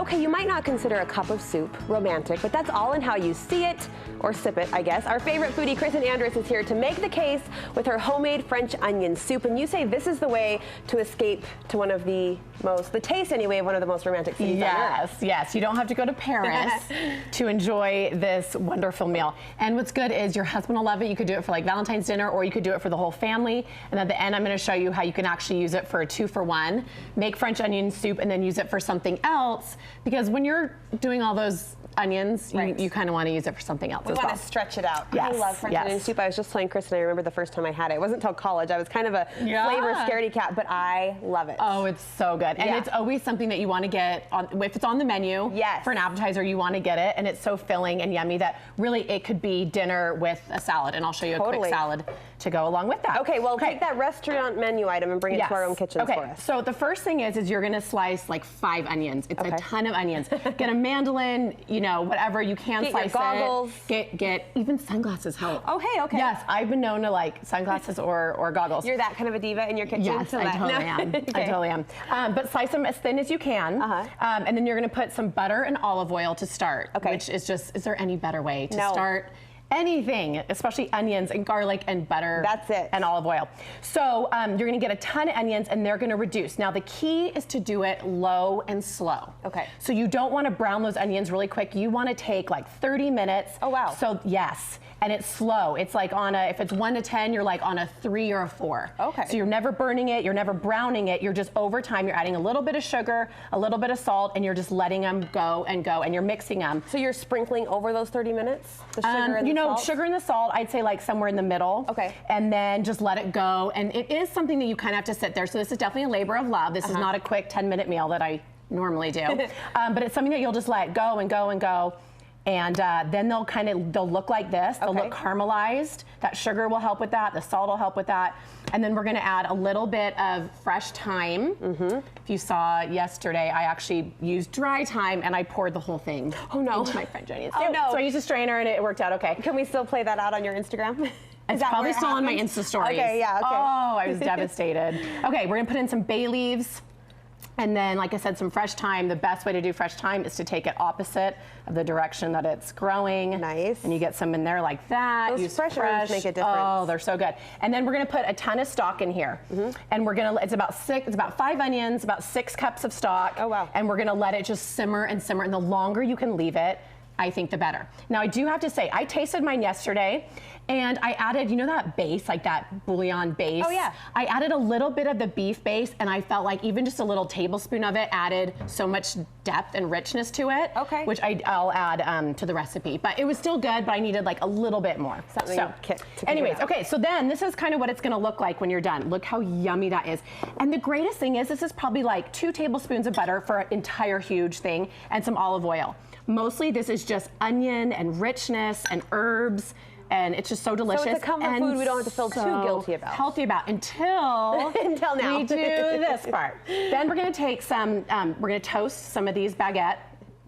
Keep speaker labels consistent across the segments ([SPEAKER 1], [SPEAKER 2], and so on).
[SPEAKER 1] Okay, you might not consider a cup of soup romantic, but that's all in how you see it, or sip it, I guess. Our favorite foodie, Kristin Andrus, is here to make the case with her homemade French onion soup. And you say this is the way to escape to one of the taste anyway, of one of the most romantic foods on earth.
[SPEAKER 2] Yes, you don't have to go to Paris to enjoy this wonderful meal. And what's good is your husband will love it. You could do it for like Valentine's dinner, or you could do it for the whole family. And at the end, I'm gonna show you how you can actually use it for a 2-for-1. Make French onion soup and then use it for something else. Because when you're doing all those onions, you kind of want to use it for something else as well.
[SPEAKER 1] We want to stretch it out.
[SPEAKER 2] Yes.
[SPEAKER 1] I love French onion soup. I was just telling Kristin, I remember the first time I had it. It wasn't until college. I was kind of a flavor scaredy cat, but I love it.
[SPEAKER 2] Oh, it's so good. And it's always something that you want to get, if it's on the menu for an appetizer, you want to get it. And it's so filling and yummy that really it could be dinner with a salad. And I'll show you a quick salad to go along with that.
[SPEAKER 1] Okay, well, take that restaurant menu item and bring it to our own kitchens for us.
[SPEAKER 2] So the first thing is you're going to slice like 5 onions. It's a ton of onions. Get a mandolin, you know, whatever you can slice
[SPEAKER 1] your goggles.
[SPEAKER 2] Get even sunglasses help.
[SPEAKER 1] Okay.
[SPEAKER 2] Yes, I've been known to like sunglasses or goggles.
[SPEAKER 1] You're that kind of a diva in your kitchen?
[SPEAKER 2] Yes, I totally am. I totally am. But slice them as thin as you can. And then you're going to put some butter and olive oil to start, which is just, is there any better way to start anything, especially onions and garlic and butter?
[SPEAKER 1] That's it.
[SPEAKER 2] And olive oil. So you're gonna get a ton of onions and they're gonna reduce. Now the key is to do it low and slow. Okay. So you don't wanna brown those onions really quick. You wanna take like 30 minutes.
[SPEAKER 1] Oh, wow.
[SPEAKER 2] So yes, and it's slow. It's like on a, if it's 1 to 10, you're like on a 3 or a 4. Okay. So you're never burning it, you're never browning it, you're just over time, you're adding a little bit of sugar, a little bit of salt, and you're just letting them go, and you're mixing them.
[SPEAKER 1] So you're sprinkling over those 30 minutes? The sugar and the salt?
[SPEAKER 2] Sugar and the salt, I'd say like somewhere in the middle. Okay. And then just let it go. And it is something that you kind of have to sit there. So this is definitely a labor of love. This is not a quick 10-minute meal that I normally do. But it's something that you'll just let go and go and go. And then they'll look like this. They'll look caramelized. That sugar will help with that. The salt will help with that. And then we're gonna add a little bit of fresh thyme. If you saw yesterday, I actually used dry thyme and I poured the whole thing into my French onion soup. So I used a strainer and it worked out okay.
[SPEAKER 1] Can we still play that out on your Instagram?
[SPEAKER 2] It's probably still on my Insta stories.
[SPEAKER 1] Okay, yeah, okay.
[SPEAKER 2] Oh, I was devastated. Okay, we're gonna put in some bay leaves. And then, like I said, some fresh thyme. The best way to do fresh thyme is to take it opposite of the direction that it's growing. Nice. And you get some in there like that.
[SPEAKER 1] Those fresh herbs make a difference.
[SPEAKER 2] Oh, they're so good. And then we're gonna put a ton of stock in here. And we're gonna, it's about 5 onions, about 6 cups of stock. Oh, wow. And we're gonna let it just simmer and simmer. And the longer you can leave it, I think the better. Now I do have to say, I tasted mine yesterday and I added, you know that base, like that bouillon base? Oh yeah. I added a little bit of the beef base and I felt like even just a little tablespoon of it added so much depth and richness to it. Okay. Which I'll add to the recipe. But it was still good, but I needed like a little bit more. Anyways, okay, so then this is kind of what it's gonna look like when you're done. Look how yummy that is. And the greatest thing is this is probably like 2 tablespoons of butter for an entire huge thing and some olive oil. Mostly this is just onion and richness and herbs, and it's just so delicious. So
[SPEAKER 1] it's a comfort food we don't have to feel too guilty about.
[SPEAKER 2] Healthy about until now. We do this part. Then we're gonna take some, we're gonna toast some of these baguette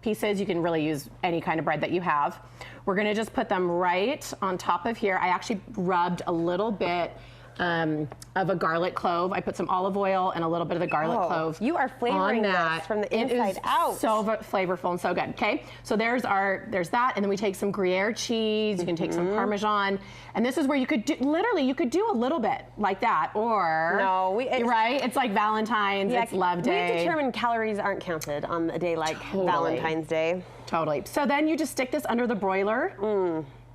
[SPEAKER 2] pieces. You can really use any kind of bread that you have. We're gonna just put them right on top of here. I actually rubbed a little bit of a garlic clove. I put some olive oil and a little bit of the garlic clove. You are flavoring this from the inside out. So flavorful and so good. Okay, so there's that, and then we take some Gruyere cheese. You can take some Parmesan, and this is where you could do, literally you could do a little bit like that, or right? It's like Valentine's. It's Love Day.
[SPEAKER 1] We determined calories aren't counted on a day like Valentine's Day.
[SPEAKER 2] Totally. So then you just stick this under the broiler,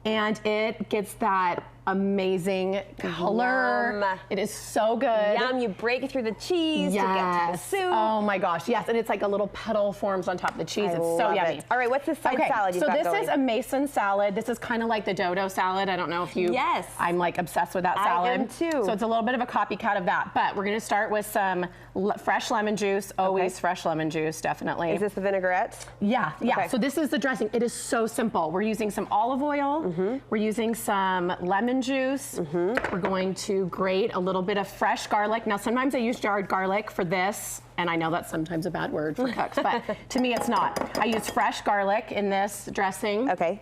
[SPEAKER 2] and it gets that amazing color. Yum. It is so good.
[SPEAKER 1] Yum, you break through the cheese to get to the soup.
[SPEAKER 2] Oh my gosh, yes, and it's like a little petal forms on top of the cheese. It's so yummy.
[SPEAKER 1] All right, what's this side salad you've got going?
[SPEAKER 2] So this is a mason salad. This is kind of like the dodo salad. I don't know if you, I'm like obsessed with that salad. I am too. So it's a little bit of a copycat of that, but we're gonna start with some fresh lemon juice, always fresh lemon juice, definitely.
[SPEAKER 1] Is this the vinaigrette?
[SPEAKER 2] Yeah, so this is the dressing. It is so simple. We're using some olive oil, we're using some lemon juice. We're going to grate a little bit of fresh garlic. Now, sometimes I use jarred garlic for this, and I know that's sometimes a bad word for cooks, but to me it's not. I use fresh garlic in this dressing. Okay.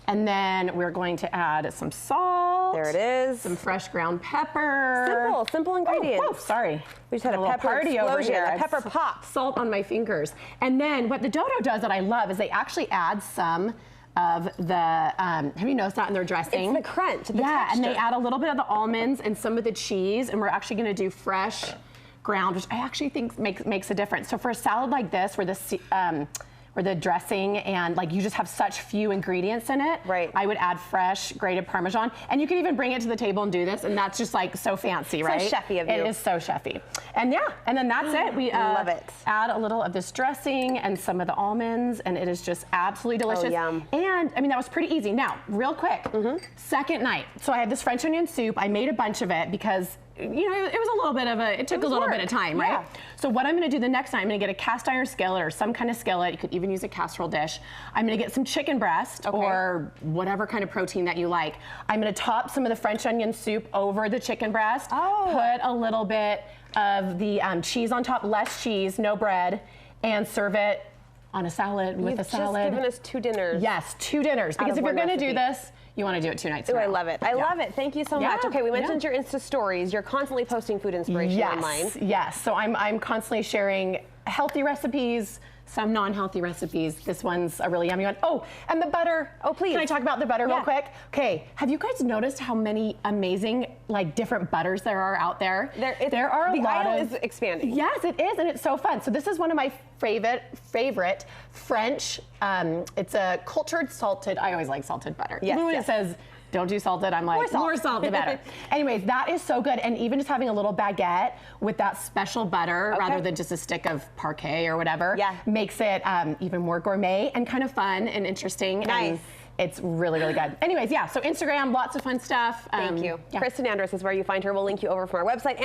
[SPEAKER 2] And then we're going to add some salt. salt.
[SPEAKER 1] There it is.
[SPEAKER 2] Some fresh ground pepper.
[SPEAKER 1] Simple ingredients.
[SPEAKER 2] Oh, sorry.
[SPEAKER 1] We just had a pepper
[SPEAKER 2] party
[SPEAKER 1] explosion,
[SPEAKER 2] over here.
[SPEAKER 1] a pepper pop.
[SPEAKER 2] Salt on my fingers. And then what the dodo does that I love is they actually add some of the, have you noticed that in their dressing?
[SPEAKER 1] It's the crunch, the
[SPEAKER 2] yeah,
[SPEAKER 1] texture.
[SPEAKER 2] and they add a little bit of the almonds and some of the cheese, and we're actually gonna do fresh ground, which I actually think makes a difference. So for a salad like this, where the dressing and like you just have such few ingredients in it,
[SPEAKER 1] right?
[SPEAKER 2] I would add fresh grated Parmesan, and you can even bring it to the table and do this, and that's just like so fancy, right?
[SPEAKER 1] So chefy of you.
[SPEAKER 2] It is so chefy. And yeah, and then that's it. We
[SPEAKER 1] love it.
[SPEAKER 2] Add a little of this dressing and some of the almonds, and it is just absolutely delicious.
[SPEAKER 1] Oh, yum.
[SPEAKER 2] And I mean, that was pretty easy. Now, real quick, second night. So I had this French onion soup. I made a bunch of it because, you know, it was a little bit of it took a little bit of time, right?
[SPEAKER 1] Yeah.
[SPEAKER 2] So what I'm gonna do the next time, I'm gonna get a cast iron skillet or some kind of skillet. You could even use a casserole dish. I'm gonna get some chicken breast or whatever kind of protein that you like. I'm gonna top some of the French onion soup over the chicken breast. Put a little bit of the cheese on top, less cheese, no bread, and serve it on a salad with a salad.
[SPEAKER 1] You've just given us 2 dinners.
[SPEAKER 2] Yes, 2 dinners. Because if you're gonna do this, you want to do it 2 nights in a row.
[SPEAKER 1] I love it. I love it. Thank you so much. Okay, we mentioned your Insta stories. You're constantly posting food inspiration online.
[SPEAKER 2] Yes. So I'm constantly sharing healthy recipes, some non-healthy recipes. This one's a really yummy one. Oh, and the butter. Oh, please. Can I talk about the butter real quick? Okay. Have you guys noticed how many amazing, like, different butters there are out there? There are a lot of.
[SPEAKER 1] The aisle is expanding.
[SPEAKER 2] Yes, it is, and it's so fun. So this is one of my favorite French. It's a cultured salted. I always like salted butter.
[SPEAKER 1] Yes,
[SPEAKER 2] Even when it says don't do salted, I'm like, more salt the better. Anyways, that is so good. And even just having a little baguette with that special butter rather than just a stick of parquet or whatever makes it even more gourmet and kind of fun and interesting.
[SPEAKER 1] Nice.
[SPEAKER 2] And it's really, really good. Anyways, yeah, so Instagram, lots of fun stuff.
[SPEAKER 1] Thank you. Kristin Andrus is where you find her. We'll link you over from our website.